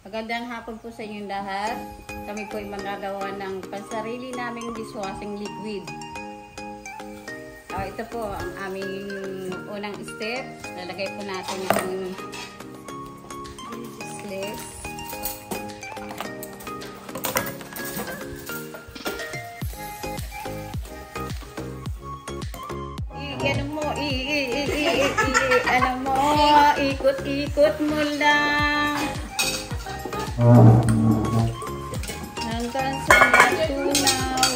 Magandang hapon po sa inyong lahat. Kami po ay magagawa ng pansarili naming dishwashing liquid. Ito po ang aming unang step. Lalagay po natin yung slip. Ikot-ikot mo lang hanggang sa matunaw.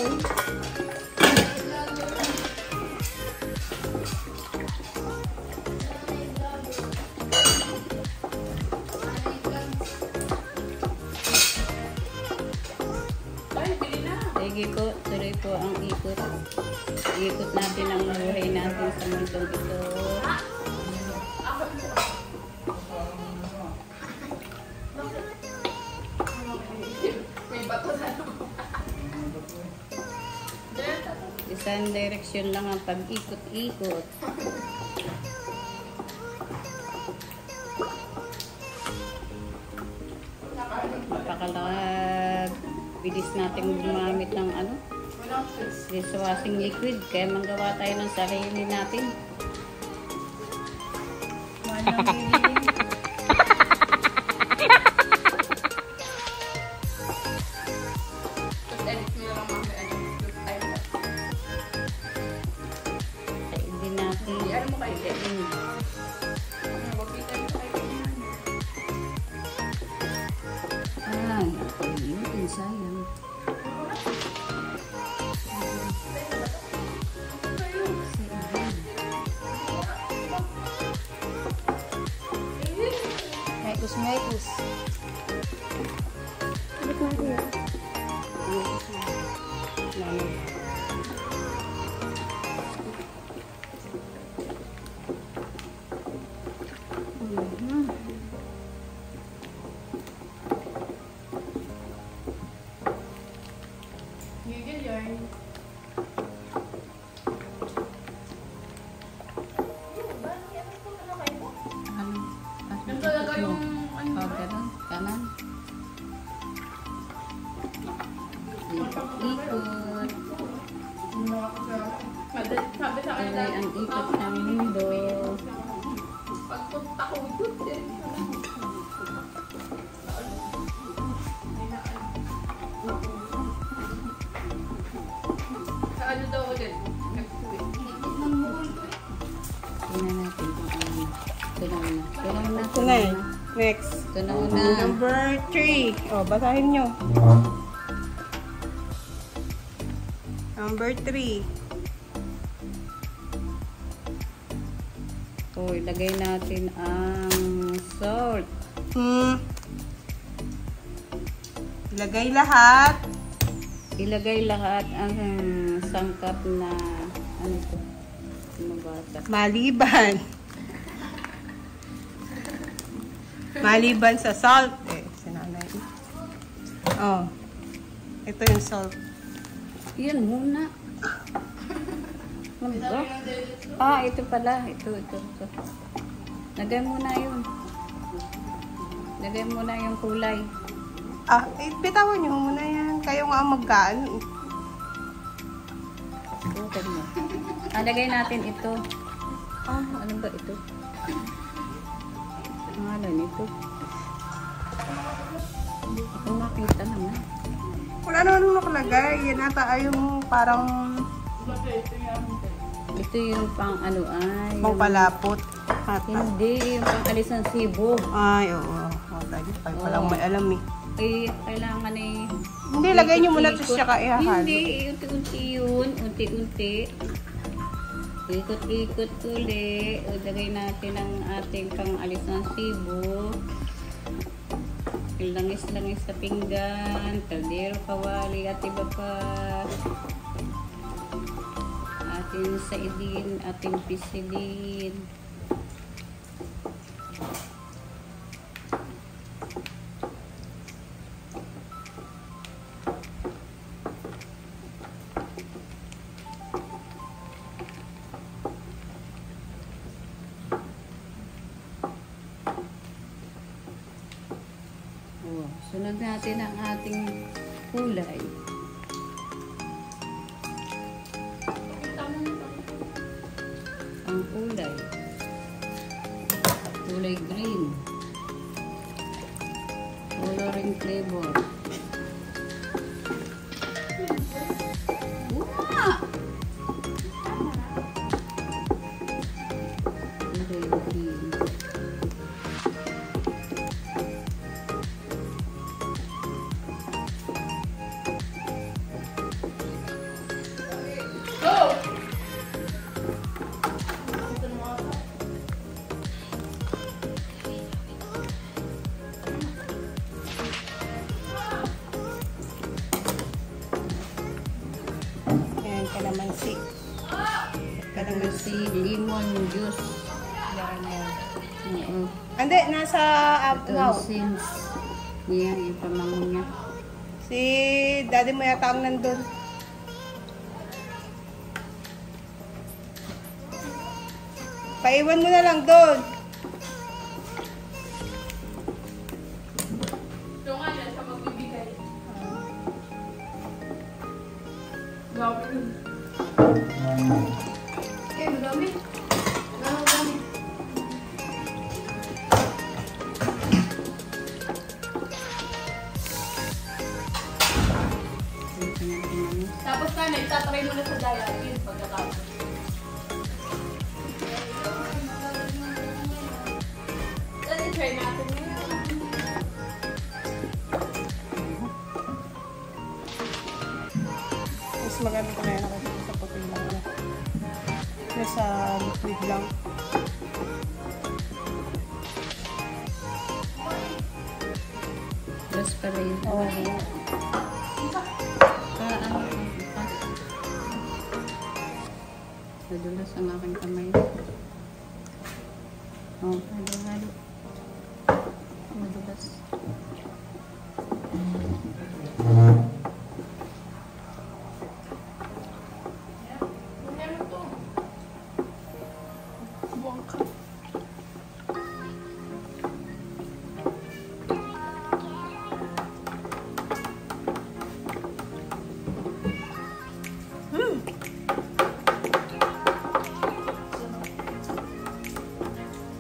Sige po, tuloy po ang ikot. Ikot natin ang buhay natin sa mundong ito. Isang direksyon lang ang pag-ikot-ikot. Napakalag. Bilis natin gumamit ng dishwashing liquid. Kaya manggawa tayo ng sarili natin. Sayang. Mekos. Kanan. Ikot. Tuloy ang ikot ng mundo. Pagpunta ko dito. Sa ano daw ulit? Tingnan natin kung ano. Tunaw na. Next. Tunaw na. Number 3. Basahin nyo. Number 3. Ilagay natin ang salt. Ilagay lahat. Ilagay lahat ang sangkap na ano ito? Maliban. Maliban sa salt. Sinanay. Ito yung salt. Yan muna. Ito pala. Ito. Lagay muna yun. Lagay muna yung kulay. Bitawan nyo muna yan. Kayo nga magkaan. Bukan mo. Lagay natin ito. Ano ba ito? Ano nito? Hindi ko makita naman. Wala naman nakalagay. Yan ata ay yung parang... Ito yung pang ano ay... Pang palapot. Hindi, yung pang alis ng sibo. Ay, oo. Palang may alam eh. Kailangan Hindi, lagay nyo muna ito siya kaihahalo. Hindi, unti-unti yun. Unti-unti. Ikot-ikot uli. Lagay natin ang ating pang alis ng sibo. Langis-langis sa pinggan. Kaldero, kawali, at iba pa. Ating saidin, ating pisilin. Oh, sunod natin ang ating kulay. Ang kulay. Kulay green. Coloring flavor. Wow! Kulay green. Ayan, kalamansi. Kalamansi, lemon juice. Oo. Hindi, nasa Ito wow. ang Sims. Yan, yung pamango niya. Si daddy mo yata ang nandun. Paiwan mo na lang doon. Tapos na, itatry mo na sa diet pagkatapos. Let's try natin ngayon. Mas maganda ko na yan ako sa puti lang na. Nasa liquid lang. Plus pala yun. Oo. Nadulas ang aking kamay. Oh, halo-halo. Nadulas. Buwang ka.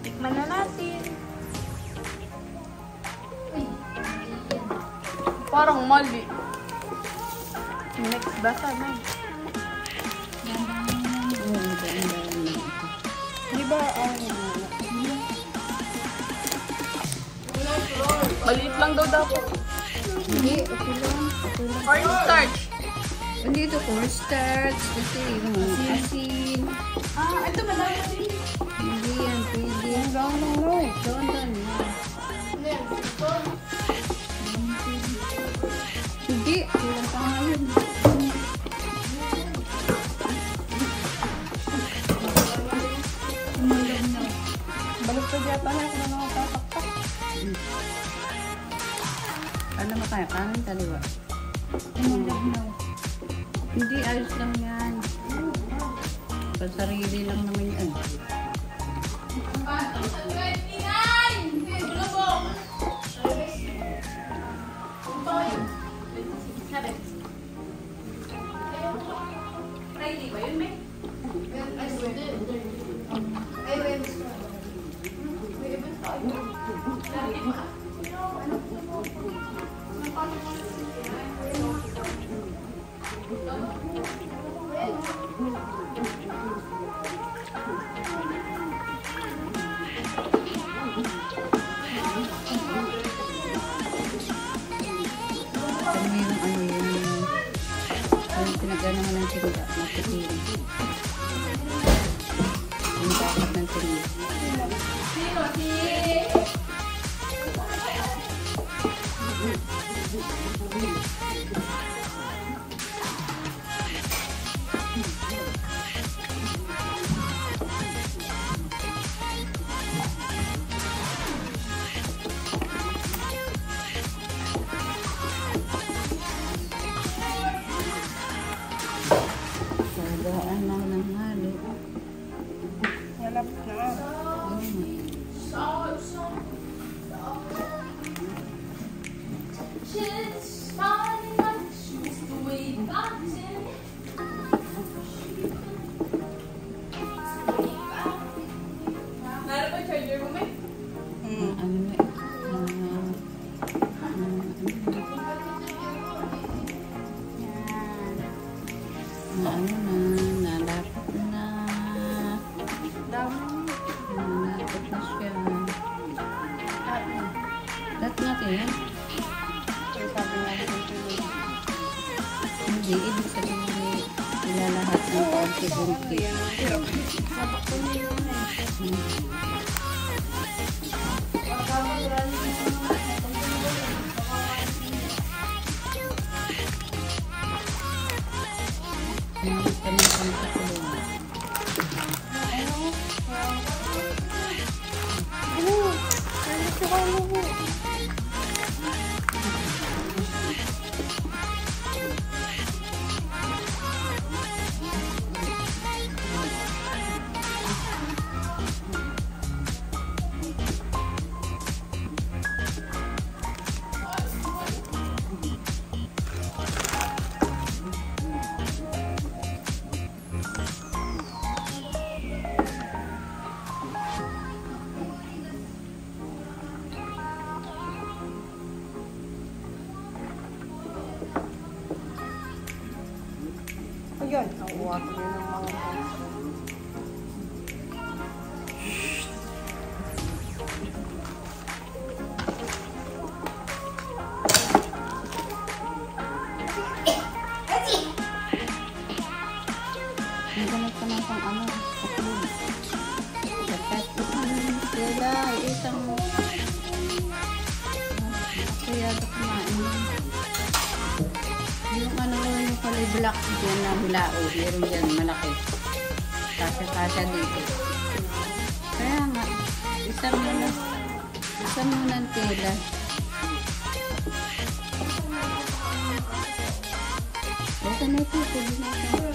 Tikman na natin. Parang mali. Next basa na. Oh, maganda na. Di ba ang... Maliit lang daw dapat. Hindi, okay lang. Okay lang. Cornstarch. Hindi ito cornstarch. Kasi yung asin. Ah, ito madami na din. Hindi yan, pwede. Down lang no. Doon. Hindi, kulang pa nga yun. Balik ko yata na kung ano tataktak. Ano makaya? Kanan, kaliwa. Hindi, ayos lang yan. Pasarili lang naman yan. Ready ba yun, May? Ano yun ang ano yun? Yung pinaganahan ng tinda. Matutiri. Yung dapat ng tinda. Sagaan lang ng halo. Malap na. Malaki yan. Kaya sabi nga sa kilo. Hindi, ibig sabihin ilalahat ng kaunti-unti. Kami sa kulungan. Ayun, nakuha ko yun ng mga Naganap ka na pang ano, kapulog. Dapat sila, isang kaya kumain. Yung ano yung kulay black dyan na hulao, meron dyan malaki. Kasya dito. Kaya nga, isang muna ang tela. Basta na ito, pwede na ito.